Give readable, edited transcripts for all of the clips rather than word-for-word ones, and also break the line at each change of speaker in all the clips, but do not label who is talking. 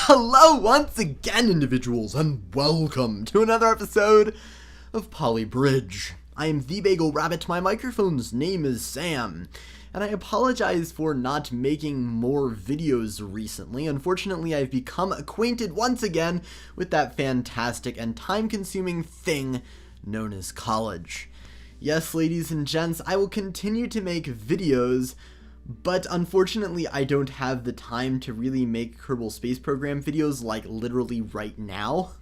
Hello once again, individuals, and welcome to another episode of Poly Bridge. I am the Bagel Rabbit, my microphone's name is Sam, and I apologize for not making more videos recently. Unfortunately, I've become acquainted once again with that fantastic and time-consuming thing known as college. Yes, ladies and gents, I will continue to make videos, but unfortunately I don't have the time to really make Kerbal Space Program videos like literally right now,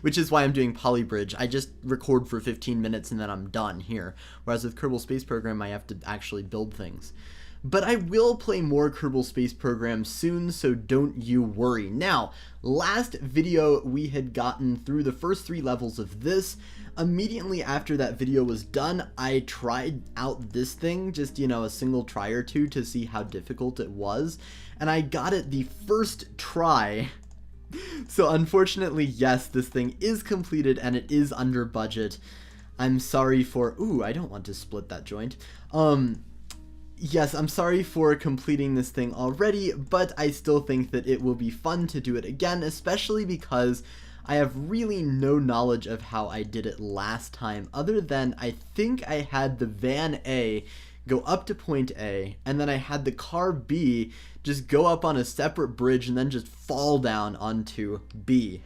which is why I'm doing Polybridge. I just record for 15 minutes and then I'm done here, whereas with Kerbal Space Program I have to actually build things. But I will play more Kerbal Space Program soon, so don't you worry. Now, last video we had gotten through the first 3 levels of this. Immediately after that video was done, I tried out this thing, just, a single try or two to see how difficult it was, and I got it the first try. So unfortunately, yes, this thing is completed and it is under budget. I'm sorry for, I don't want to split that joint. Yes, I'm sorry for completing this thing already, but I still think that it will be fun to do it again, especially because I have really no knowledge of how I did it last time, other than I think I had the van A go up to point A, and then I had the car B just go up on a separate bridge and then just fall down onto B.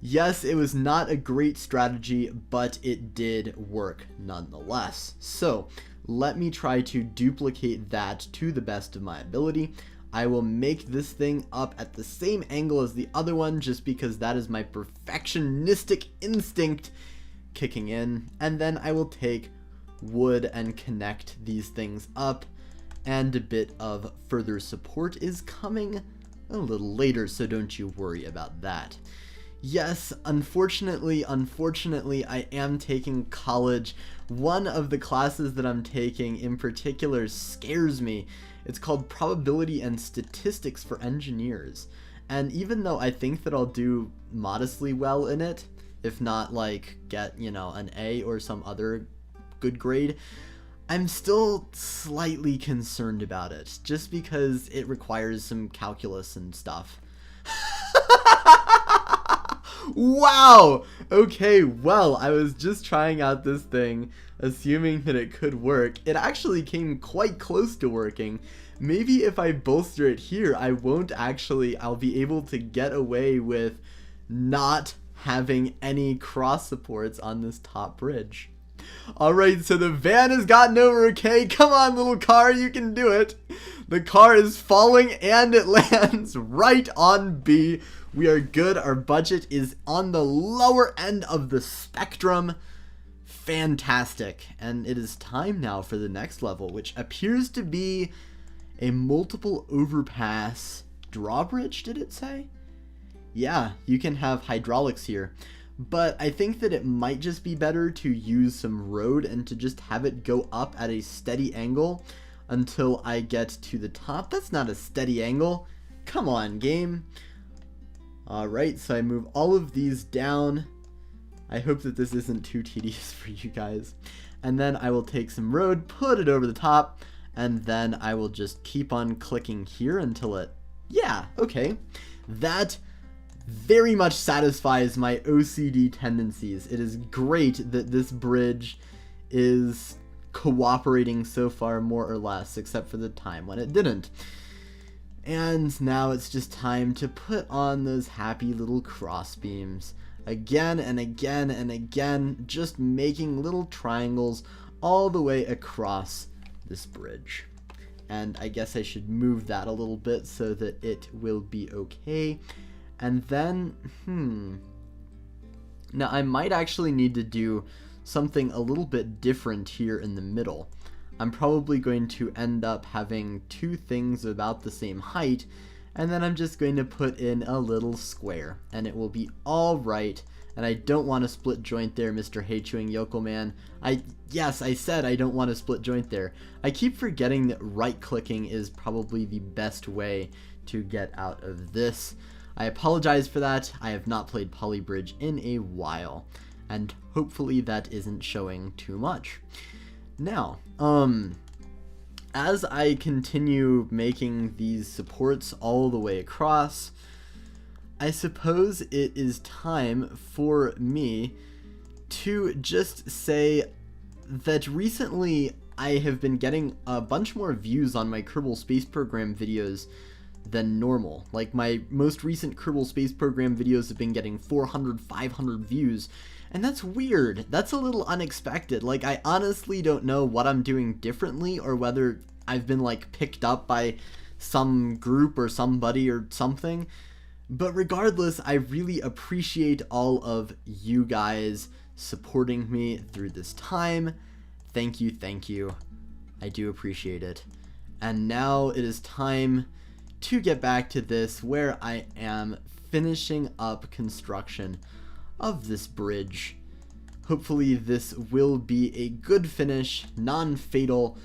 Yes, it was not a great strategy, but it did work nonetheless. So, let me try to duplicate that to the best of my ability. I will make this thing up at the same angle as the other one just because that is my perfectionistic instinct kicking in. And then I will take wood and connect these things up. And a bit of further support is coming a little later, so don't you worry about that. Yes, unfortunately, I am taking college. One of the classes that I'm taking in particular scares me. It's called Probability and Statistics for Engineers. And even though I think that I'll do modestly well in it, if not get, an A or some other good grade, I'm still slightly concerned about it, just because it requires some calculus and stuff. Wow! Okay, well, I was just trying out this thing, assuming that it could work. It actually came quite close to working. Maybe if I bolster it here, I'll be able to get away with not having any cross supports on this top bridge. Alright, so the van has gotten over okay. Come on, little car, you can do it. The car is falling and it lands right on B. We are good. Our budget is on the lower end of the spectrum. Fantastic. And it is time now for the next level, which appears to be a multiple overpass drawbridge, did it say? Yeah, you can have hydraulics here. But I think that it might just be better to use some road and to just have it go up at a steady angle until I get to the top. That's not a steady angle. Come on, game. Alright, so I move all of these down. I hope that this isn't too tedious for you guys. And then I will take some road, put it over the top, and then I will just keep on clicking here until it... Yeah, okay. That very much satisfies my OCD tendencies. It is great that this bridge is cooperating so far, more or less, except for the time when it didn't. And now it's just time to put on those happy little cross beams. Again and again and again, just making little triangles all the way across this bridge. And I guess I should move that a little bit so that it will be okay. And then, now I might actually need to do something a little bit different here in the middle. I'm probably going to end up having 2 things about the same height, and then I'm just going to put in a little square, and it will be alright. And I don't want to split joint there, Mr. Hay-Chewing Yokel Man. Yes, I said I don't want to split joint there. I keep forgetting that right-clicking is probably the best way to get out of this. I apologize for that. I have not played Polybridge in a while, and hopefully that isn't showing too much. Now, as I continue making these supports all the way across, I suppose it is time for me to just say that recently I have been getting a bunch more views on my Kerbal Space Program videos than normal. Like, my most recent Kerbal Space Program videos have been getting 400, 500 views, and that's weird. That's a little unexpected. Like, I honestly don't know what I'm doing differently, or whether I've been, like, picked up by some group or somebody or something. But regardless, I really appreciate all of you guys supporting me through this time. Thank you, thank you. I do appreciate it. And now it is time to get back to this, where I am finishing up construction of this bridge. Hopefully this will be a good finish, non-fatal.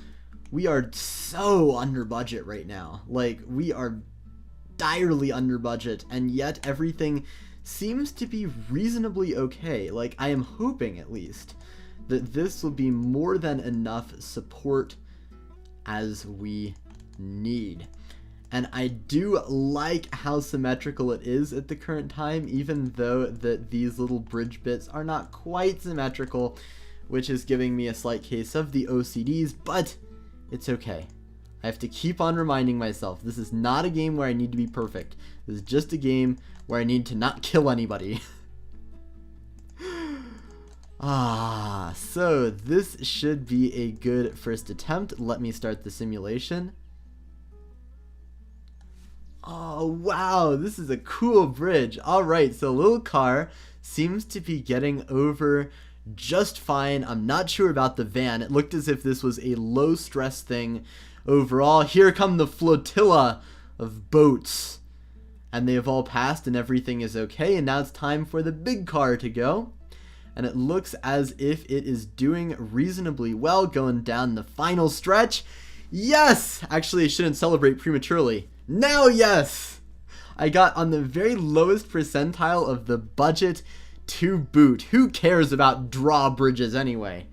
We are so under budget right now. Like, we are direly under budget, and yet everything seems to be reasonably okay. Like, I am hoping, at least, that this will be more than enough support as we need. And I do like how symmetrical it is at the current time, even though that these little bridge bits are not quite symmetrical, which is giving me a slight case of the OCDs, but it's okay. I have to keep on reminding myself, this is not a game where I need to be perfect. This is just a game where I need to not kill anybody. So this should be a good first attempt. Let me start the simulation. Oh, wow, this is a cool bridge. Alright, so little car seems to be getting over just fine. I'm not sure about the van. It looked as if this was a low stress thing overall. Here come the flotilla of boats. And they have all passed and everything is okay. And now it's time for the big car to go. And it looks as if it is doing reasonably well, going down the final stretch. Yes! Actually, I shouldn't celebrate prematurely. Now, yes! I got on the very lowest percentile of the budget to boot. Who cares about drawbridges anyway?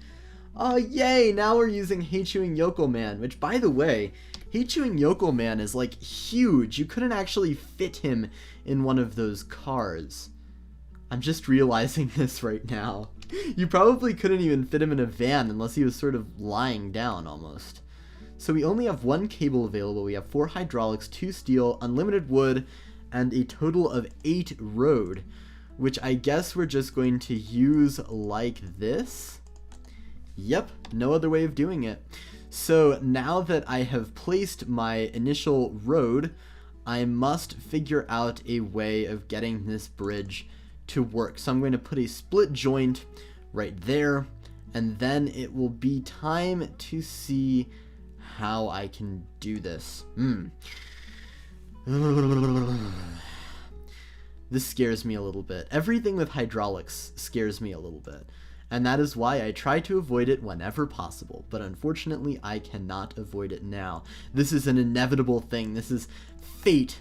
Oh, yay! Now we're using Hay-Chewing Yokel Man, which, by the way, Hay-Chewing Yokel Man is, like, huge. You couldn't actually fit him in one of those cars. I'm just realizing this right now. You probably couldn't even fit him in a van unless he was sort of lying down, almost. So we only have one cable available. We have 4 hydraulics, 2 steel, unlimited wood, and a total of 8 road, which I guess we're just going to use like this. Yep, no other way of doing it. So now that I have placed my initial road, I must figure out a way of getting this bridge to work. So I'm going to put a split joint right there, and then it will be time to see how I can do this. This scares me a little bit. Everything with hydraulics scares me a little bit, and that is why I try to avoid it whenever possible, but unfortunately I cannot avoid it now. This is an inevitable thing. This is fate.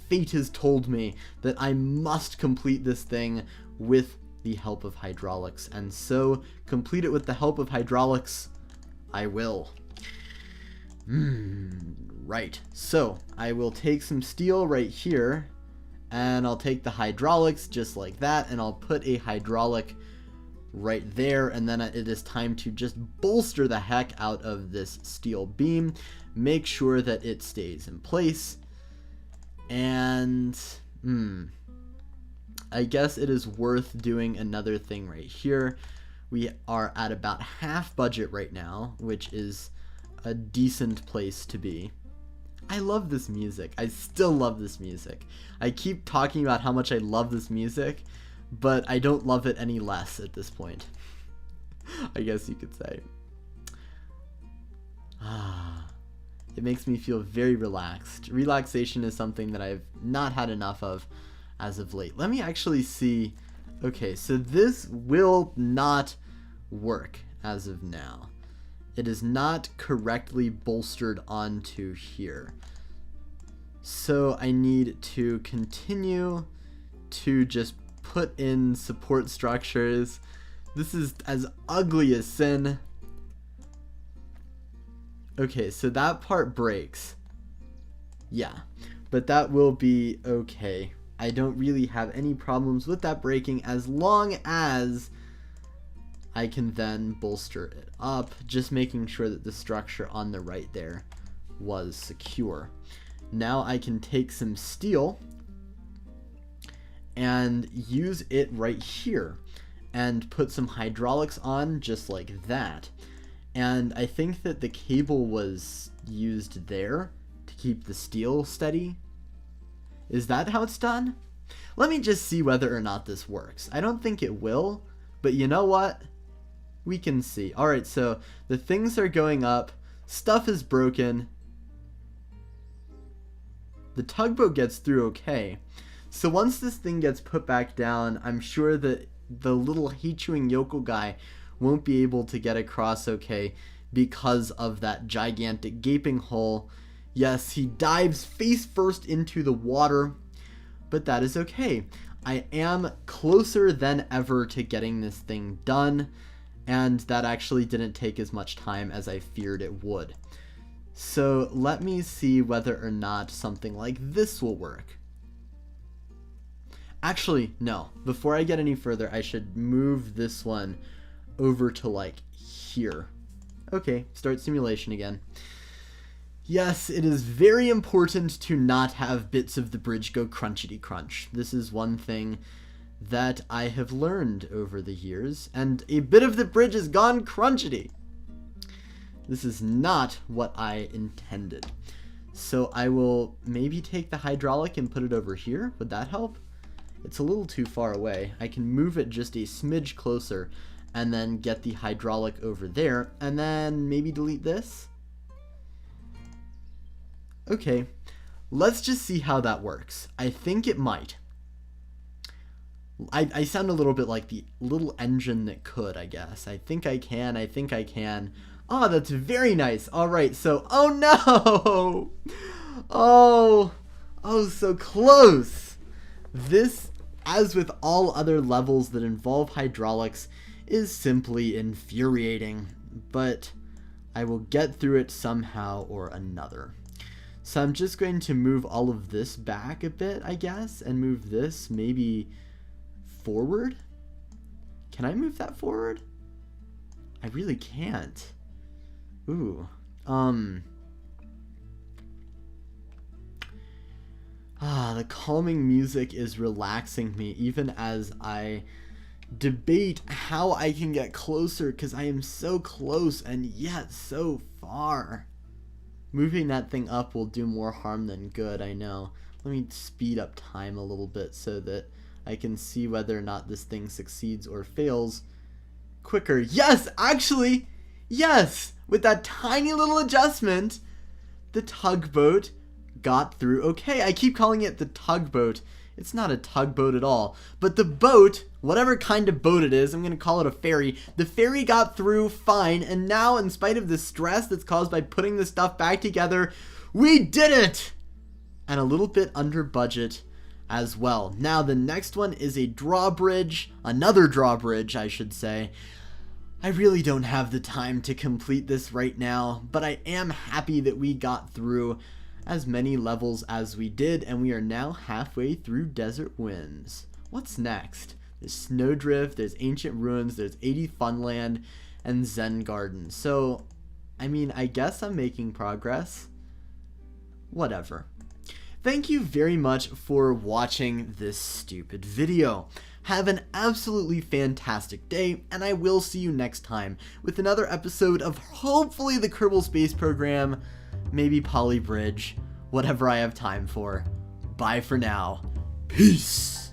Fate has told me that I must complete this thing with the help of hydraulics, and so complete it with the help of hydraulics I will. Right, so I will take some steel right here, and I'll take the hydraulics just like that, and I'll put a hydraulic right there, and then it is time to just bolster the heck out of this steel beam, make sure that it stays in place, and I guess it is worth doing another thing right here. We are at about half budget right now, which is a decent place to be. I love this music. I still love this music. I keep talking about how much I love this music, but I don't love it any less at this point. I guess you could say. It makes me feel very relaxed. Relaxation is something that I've not had enough of as of late. Let me actually see. Okay, so this will not work as of now. It is not correctly bolstered onto here. So I need to continue to just put in support structures. This is as ugly as sin. Okay, so that part breaks. Yeah, but that will be okay I don't really have any problems with that breaking as long as I can then bolster it up, just making sure that the structure on the right there was secure. Now I can take some steel and use it right here and put some hydraulics on just like that. And I think that the cable was used there to keep the steel steady. Is that how it's done? Let me just see whether or not this works. I don't think it will, but you know what? We can see. Alright, so the things are going up. Stuff is broken. The tugboat gets through okay. So once this thing gets put back down, I'm sure that the little Hay-Chewing Yokel Guy won't be able to get across okay because of that gigantic gaping hole. Yes, he dives face first into the water, but that is okay. I am closer than ever to getting this thing done, and that actually didn't take as much time as I feared it would. So let me see whether or not something like this will work. Actually, no. Before I get any further, I should move this one over to like here. Okay, start simulation again. Yes, it is very important to not have bits of the bridge go crunchity crunch. This is one thing that I have learned over the years, and a bit of the bridge has gone crunchity. This is not what I intended. So I will maybe take the hydraulic and put it over here. Would that help? It's a little too far away. I can move it just a smidge closer and then get the hydraulic over there and then maybe delete this. Okay, let's just see how that works. I think it might. I sound a little bit like the little engine that could, I guess. I think I can. Oh, that's very nice. All right, so, oh no! Oh, so close. This, as with all other levels that involve hydraulics, is simply infuriating, but I will get through it somehow or another. So I'm just going to move all of this back a bit, I guess, and move this maybe forward. Can I move that forward? I really can't. Ooh. The calming music is relaxing me even as I debate how I can get closer, because I am so close and yet so far. Moving that thing up will do more harm than good, I know. Let me speed up time a little bit so that I can see whether or not this thing succeeds or fails quicker. Yes, actually, yes! With that tiny little adjustment, the tugboat got through okay. I keep calling it the tugboat. It's not a tugboat at all. But the boat, whatever kind of boat it is, I'm going to call it a ferry. The ferry got through fine, and now, in spite of the stress that's caused by putting the stuff back together, we did it! And a little bit under budget as well. Now, the next one is a drawbridge. Another drawbridge, I should say. I really don't have the time to complete this right now, but I am happy that we got through as many levels as we did, and we are now halfway through Desert Winds. What's next? There's Snowdrift, there's Ancient Ruins, there's 80 Funland, and Zen Garden. So, I mean, I guess I'm making progress. Whatever. Thank you very much for watching this stupid video. Have an absolutely fantastic day, and I will see you next time with another episode of hopefully the Kerbal Space Program, maybe Poly Bridge, whatever I have time for. Bye for now. Peace!